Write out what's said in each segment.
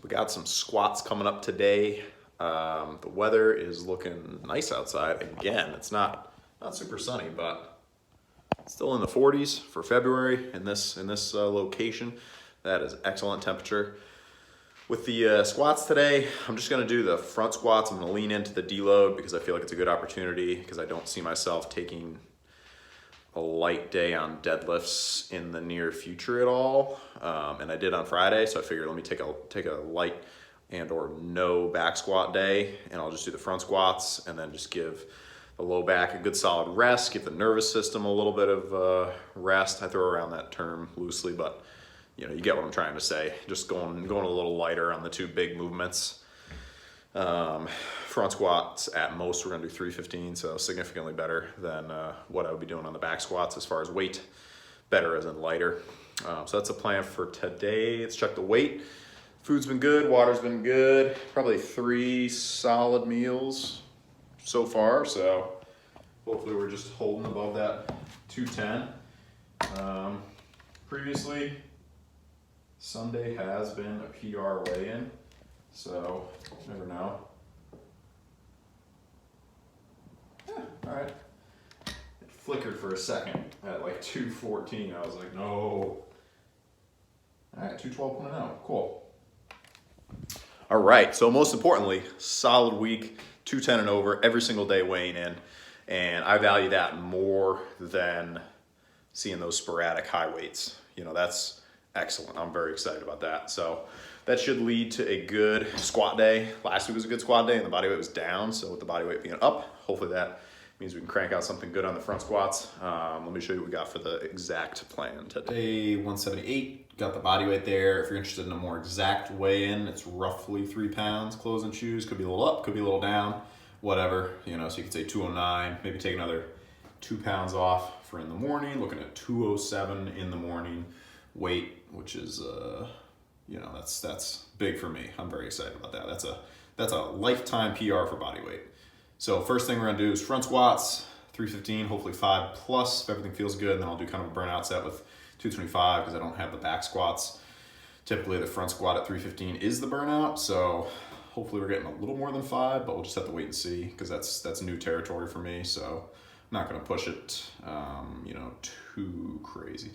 So we got some squats coming up today. The weather is looking nice outside. Again, it's not super sunny, but it's still in the 40s for February in this location. That is excellent temperature. With the squats today, I'm just gonna do the front squats. I'm gonna lean into the deload because I feel like it's a good opportunity because I don't see myself taking a light day on deadlifts in the near future at all. And I did on Friday, so I figured let me take a light and or no back squat day, and I'll just do the front squats and then just give the low back a good solid rest, give the nervous system a little bit of rest. I throw around that term loosely, but you know, you get what I'm trying to say. Just going a little lighter on the two big movements. Front squats at most we're gonna do 315, so significantly better than what I would be doing on the back squats as far as weight, better as in lighter. So that's the plan for today. Let's check the weight. Food's been good, water's been good. Probably 3 solid meals so far, so hopefully we're just holding above that 210. Previously, Sunday has been a PR weigh-in, so you never know. Yeah, all right. It flickered for a second at like 214. I was like, no. All right, 212.0, cool. All right, so most importantly, solid week, 210 and over, every single day weighing in. And I value that more than seeing those sporadic high weights. You know, that's excellent. I'm very excited about that. So that should lead to a good squat day. Last week was a good squat day and the body weight was down. So with the body weight being up, hopefully that means we can crank out something good on the front squats. Let me show you what we got for the exact plan today. 178, got the body weight there. If you're interested in a more exact weigh-in, it's roughly 3 pounds, clothes and shoes. Could be a little up, could be a little down, whatever. You know, so you could say 209, maybe take another 2 pounds off for in the morning, looking at 207 in the morning weight, which is, you know, that's big for me. I'm very excited about that. That's a lifetime PR for body weight. So first thing we're gonna do is front squats, 315, hopefully 5 plus if everything feels good. And then I'll do kind of a burnout set with 225 because I don't have the back squats. Typically the front squat at 315 is the burnout. So hopefully we're getting a little more than 5, but we'll just have to wait and see because that's new territory for me. So I'm not gonna push it, you know, too crazy.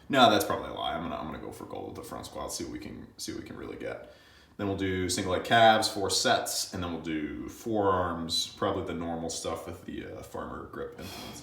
No, that's probably a lie. I'm gonna go for gold with the front squat, see what we can really get. Then we'll do single leg calves, 4 sets, and then we'll do forearms, probably the normal stuff with the farmer grip influence.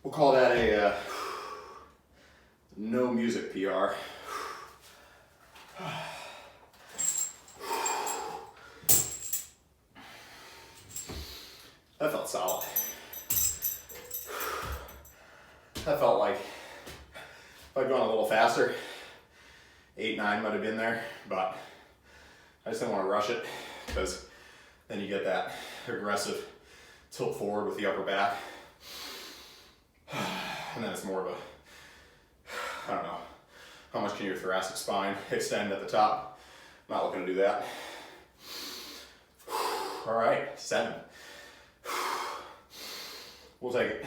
We'll call that a no music PR. That felt solid. That felt like if I'd gone a little faster, 8, 9 might have been there, but I just didn't want to rush it because then you get that aggressive tilt forward with the upper back. And then it's more of a, I don't know, how much can your thoracic spine extend at the top? I'm not looking to do that. All right, 7. We'll take it.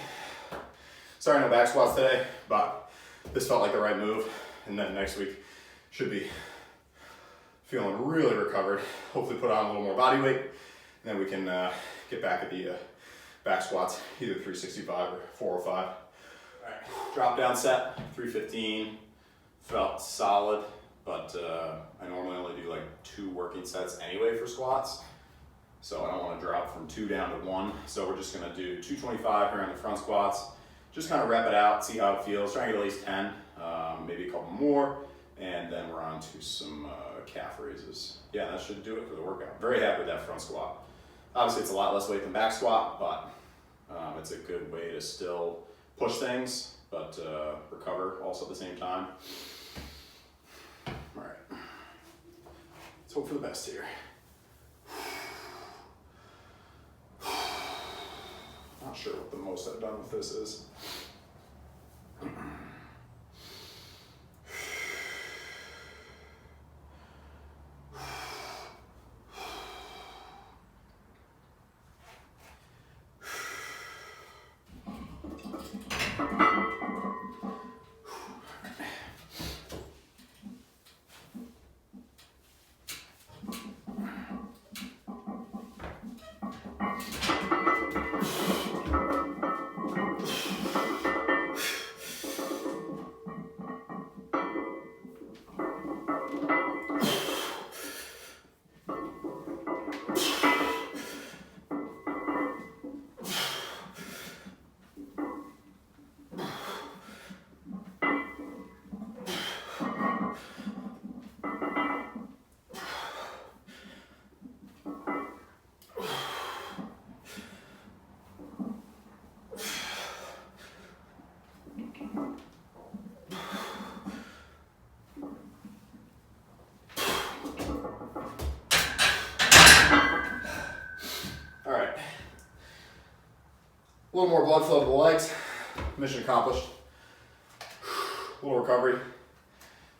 Sorry, no back squats today, but this felt like the right move. And then next week should be feeling really recovered. Hopefully put on a little more body weight, and then we can get back at the back squats, either 365 or 405. All right, drop down set, 315. Felt solid, but I normally only do like 2 working sets anyway for squats. So I don't want to drop from 2 down to 1. So we're just going to do 225 here on the front squats. Just kind of rep it out, see how it feels. Try and get at least 10, maybe a couple more. And then we're on to some calf raises. Yeah, that should do it for the workout. Very happy with that front squat. Obviously, it's a lot less weight than back squat, but it's a good way to still push things, but recover also at the same time. All right. Let's hope for the best here. Not sure what the most I've done with this is. A little more blood flow to the legs. Mission accomplished. A little recovery.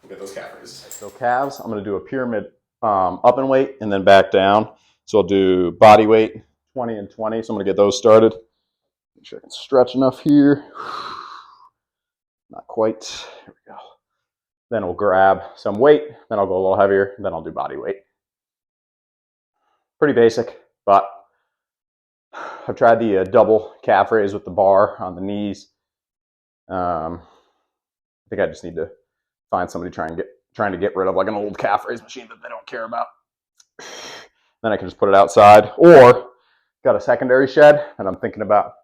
We'll get those calf raises. So calves, I'm going to do a pyramid up and weight and then back down. So I'll do body weight, 20 and 20. So I'm going to get those started. Make sure I can stretch enough here. Not quite. Here we go. Then we'll grab some weight. Then I'll go a little heavier. Then I'll do body weight. Pretty basic, but I've tried the double calf raise with the bar on the knees. I think I just need to find somebody trying to get rid of like an old calf raise machine that they don't care about. Then I can just put it outside, or got a secondary shed and I'm thinking about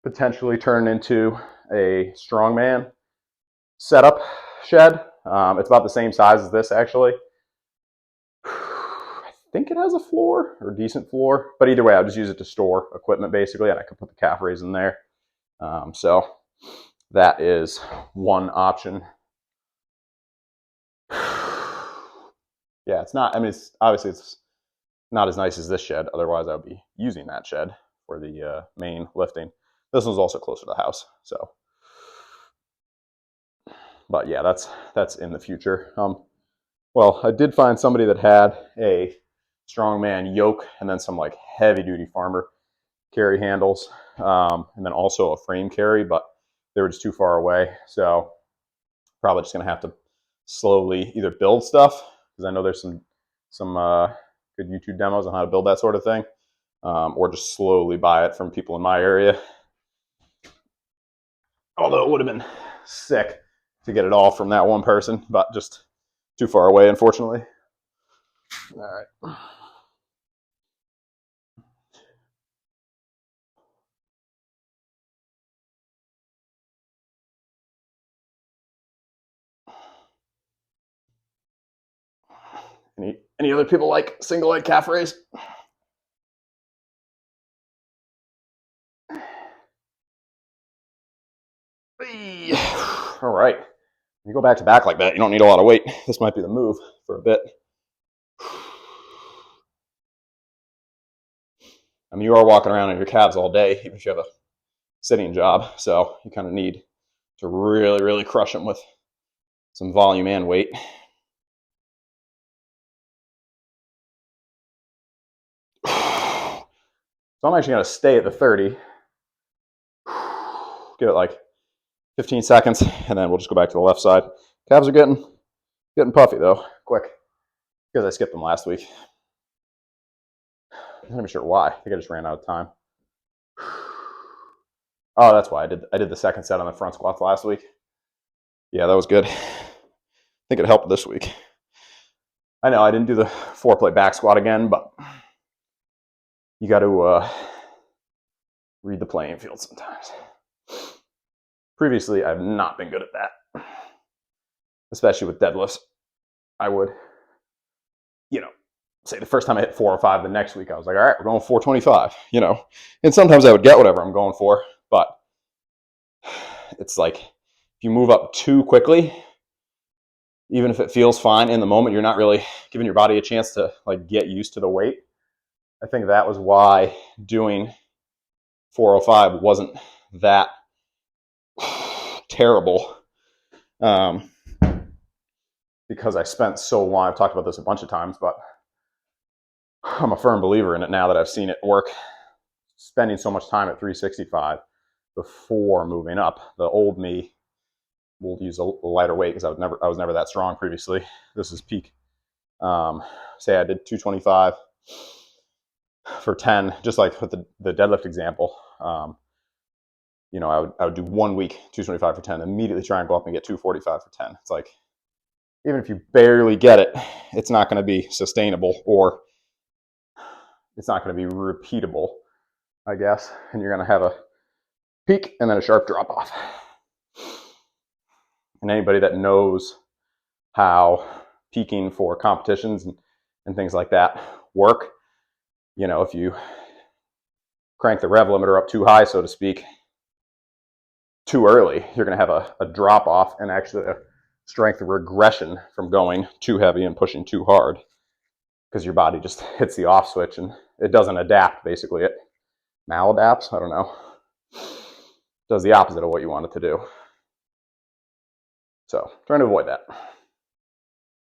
potentially turning into a strongman setup shed. It's about the same size as this actually. I think it has a floor or decent floor, but either way, I'll just use it to store equipment basically, and I can put the calf raise in there. So that is one option. Yeah, it's not, I mean, it's obviously it's not as nice as this shed. Otherwise, I would be using that shed for the main lifting. This one's also closer to the house. So, but yeah, that's in the future. Well, I did find somebody that had a strongman yoke and then some like heavy duty farmer carry handles, and then also a frame carry, but they were just too far away. So probably just gonna have to slowly either build stuff, because I know there's some good YouTube demos on how to build that sort of thing, or just slowly buy it from people in my area. Although it would have been sick to get it all from that one person, but just too far away, unfortunately. All right. Any other people like single leg calf raise? All right. When you go back to back like that, you don't need a lot of weight. This might be the move for a bit. I mean, you are walking around on your calves all day, even if you have a sitting job. So you kind of need to really, really crush them with some volume and weight. So I'm actually going to stay at the 30. Give it like 15 seconds, and then we'll just go back to the left side. Calves are getting puffy though, quick, because I skipped them last week. I'm not even sure why. I think I just ran out of time. Oh, that's why I did the second set on the front squats last week. Yeah, that was good. I think it helped this week. I know I didn't do the 4-plate back squat again, but you got to read the playing field sometimes. Previously, I've not been good at that, especially with deadlifts. I would, say the first time I hit 405, the next week I was like, all right, we're going 425, and sometimes I would get whatever I'm going for, but it's like if you move up too quickly, even if it feels fine in the moment, you're not really giving your body a chance to like get used to the weight. I think that was why doing 405 wasn't that terrible, because I spent so long. I've talked about this a bunch of times, but I'm a firm believer in it now that I've seen it work. Spending so much time at 365 before moving up. The old me will use a lighter weight because I was never that strong previously. This is peak. Say I did 225 for 10, just like with the deadlift example. I would do 1 week 225 for 10, immediately try and go up and get 245 for 10. It's like, even if you barely get it, it's not going to be sustainable, or it's not going to be repeatable, I guess. And you're going to have a peak and then a sharp drop off. And anybody that knows how peaking for competitions and things like that work, if you crank the rev limiter up too high, so to speak, too early, you're going to have a drop off and actually a strength regression from going too heavy and pushing too hard, because your body just hits the off switch and it doesn't adapt. Basically, it maladapts. I don't know. Does the opposite of what you want it to do. So trying to avoid that.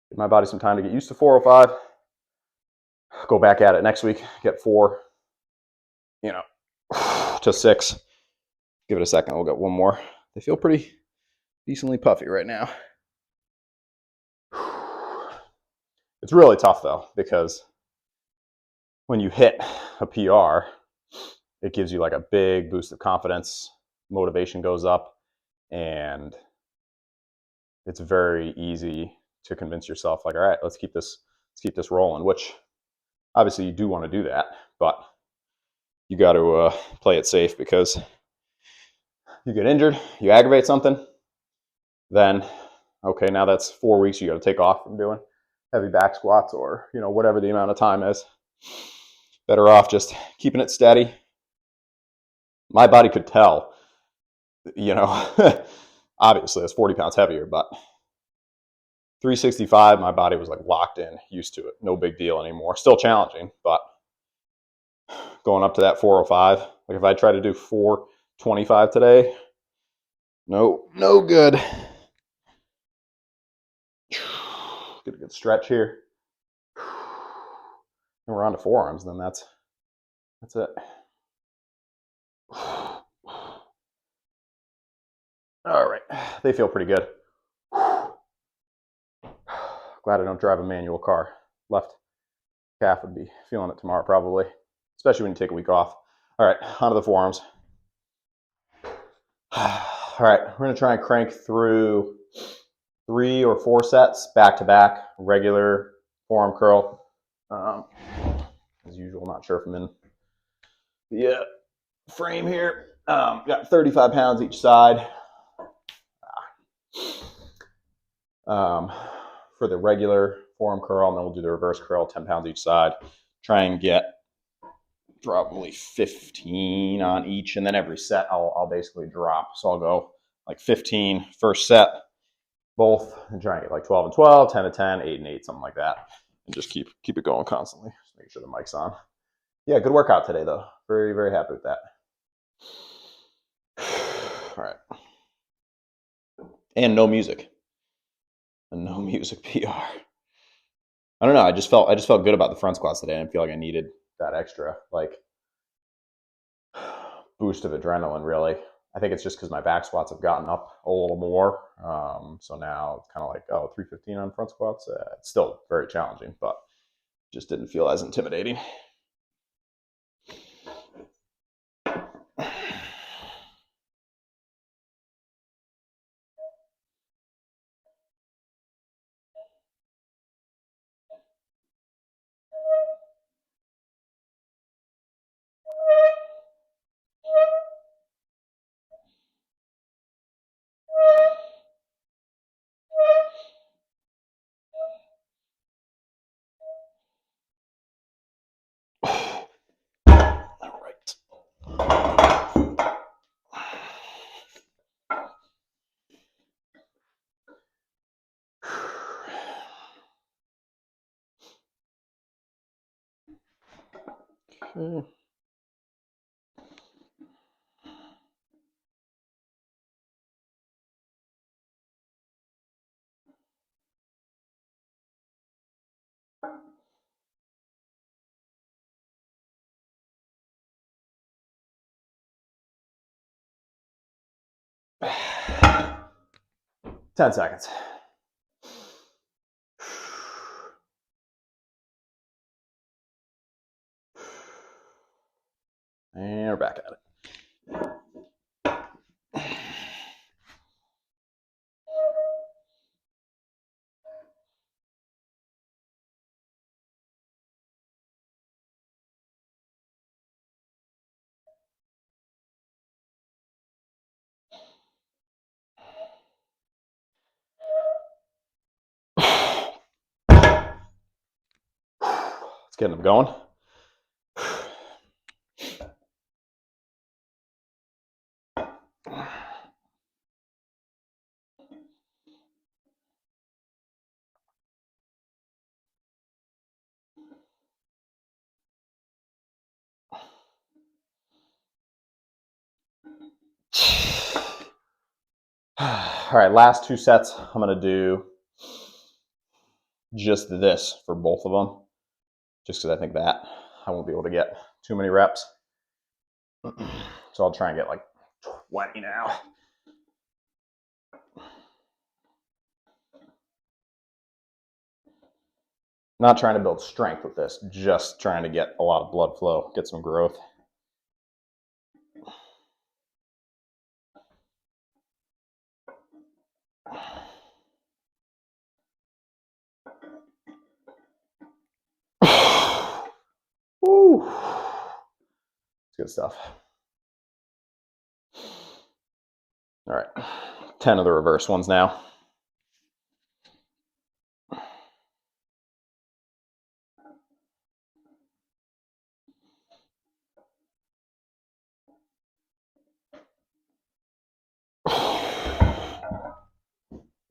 Give my body some time to get used to 405. Go back at it next week. Get 4, to 6. Give it a second. We'll get one more. They feel pretty decently puffy right now. It's really tough though, because when you hit a PR, it gives you like a big boost of confidence. Motivation goes up, and it's very easy to convince yourself like, all right, let's keep this rolling, which obviously you do want to do that, but you got to play it safe, because you get injured, you aggravate something, then okay, now that's 4 weeks you got to take off from doing heavy back squats, or whatever the amount of time is. Better off just keeping it steady. My body could tell, obviously it's 40 pounds heavier, but 365, my body was like locked in, used to it, no big deal anymore. Still challenging, but going up to that 405, like if I try to do 425 today, no good. Get a good stretch here. And we're on to forearms, then that's it. All right, they feel pretty good. Glad I don't drive a manual car. Left calf would be feeling it tomorrow probably, especially when you take a week off. All right, onto the forearms. All right, we're gonna try and crank through 3 or 4 sets back to back, regular forearm curl. As usual, not sure if I'm in the frame here. Got 35 pounds each side. For the regular forearm curl, and then we'll do the reverse curl, 10 pounds each side. Try and get probably 15 on each, and then every set I'll basically drop. So I'll go like 15 first set, both, and try and get like 12 and 12, 10 and 10, 8 and 8, something like that, and just keep it going constantly. Just making sure the mic's on. Yeah, good workout today though. Very, very happy with that. All right, and no music. A no music PR. I don't know. I just felt good about the front squats today. I didn't feel like I needed that extra like boost of adrenaline. Really, I think it's just because my back squats have gotten up a little more. So now it's kind of like 315 on front squats. It's still very challenging, but just didn't feel as intimidating. 10 seconds. And we're back at it. Let's get them going. All right, last 2 sets. I'm going to do just this for both of them, just because I think that I won't be able to get too many reps. So I'll try and get like 20 now. Not trying to build strength with this, just trying to get a lot of blood flow, get some growth. Woo. It's good stuff. All right, 10 of the reverse ones now.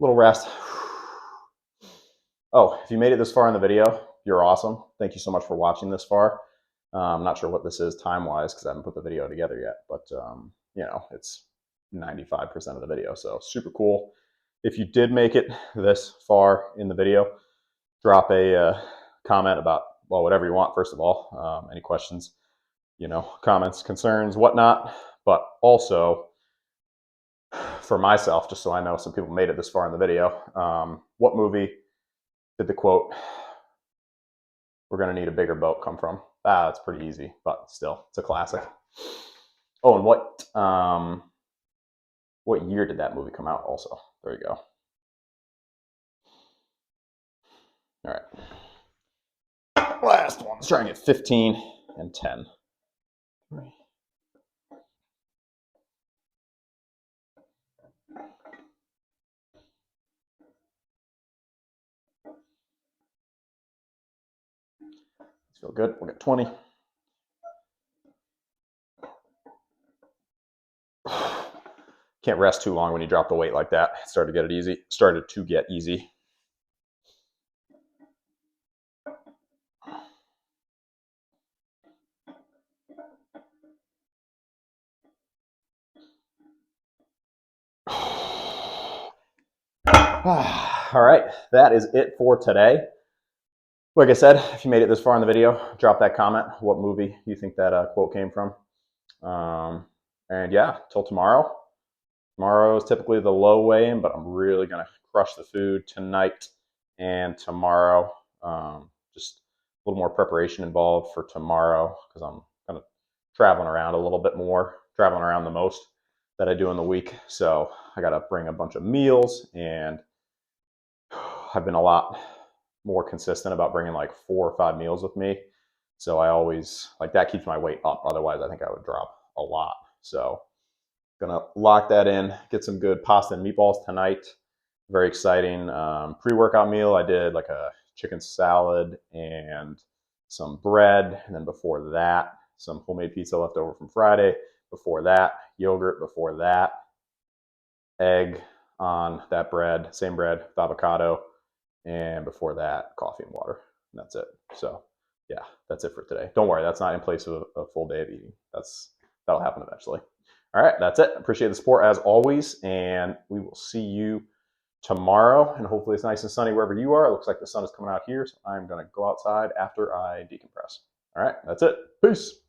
Little rest. Oh, if you made it this far in the video, you're awesome. Thank you so much for watching this far. I'm not sure what this is time-wise because I haven't put the video together yet, but you know, it's 95% of the video, so super cool. If you did make it this far in the video, drop a comment about, well, whatever you want, first of all. Any questions, you know, comments, concerns, whatnot, but also for myself, just so I know some people made it this far in the video, what movie did the quote, "We're going to need a bigger boat," come from? It's pretty easy, but still, it's a classic. Oh, and what year did that movie come out also? There you go. All right. Last one. Let's try and get 15 and 10. Feel good. We'll get 20. Can't rest too long when you drop the weight like that. Started to get easy. All right, that is it for today. Like I said, if you made it this far in the video, drop that comment, what movie you think that quote came from. And yeah, till tomorrow. Tomorrow is typically the low weigh-in, but I'm really going to crush the food tonight and tomorrow. Just a little more preparation involved for tomorrow because I'm kind of traveling around a little bit more, traveling around the most that I do in the week. So I got to bring a bunch of meals, and I've been a lot more consistent about bringing like 4 or 5 meals with me. So I always, like, that keeps my weight up. Otherwise, I think I would drop a lot. So gonna lock that in, get some good pasta and meatballs tonight. Very exciting. Pre-workout meal, I did like a chicken salad and some bread. And then before that, some homemade pizza left over from Friday. Before that, yogurt. Before that, egg on that bread, same bread with avocado. And before that, coffee and water. And that's it. So yeah, that's it for today. Don't worry, that's not in place of a full day of eating. That'll happen eventually. All right, that's it. Appreciate the support as always, and we will see you tomorrow, and hopefully it's nice and sunny wherever you are. It looks like the sun is coming out here, so I'm going to go outside after I decompress. All right, that's it. Peace.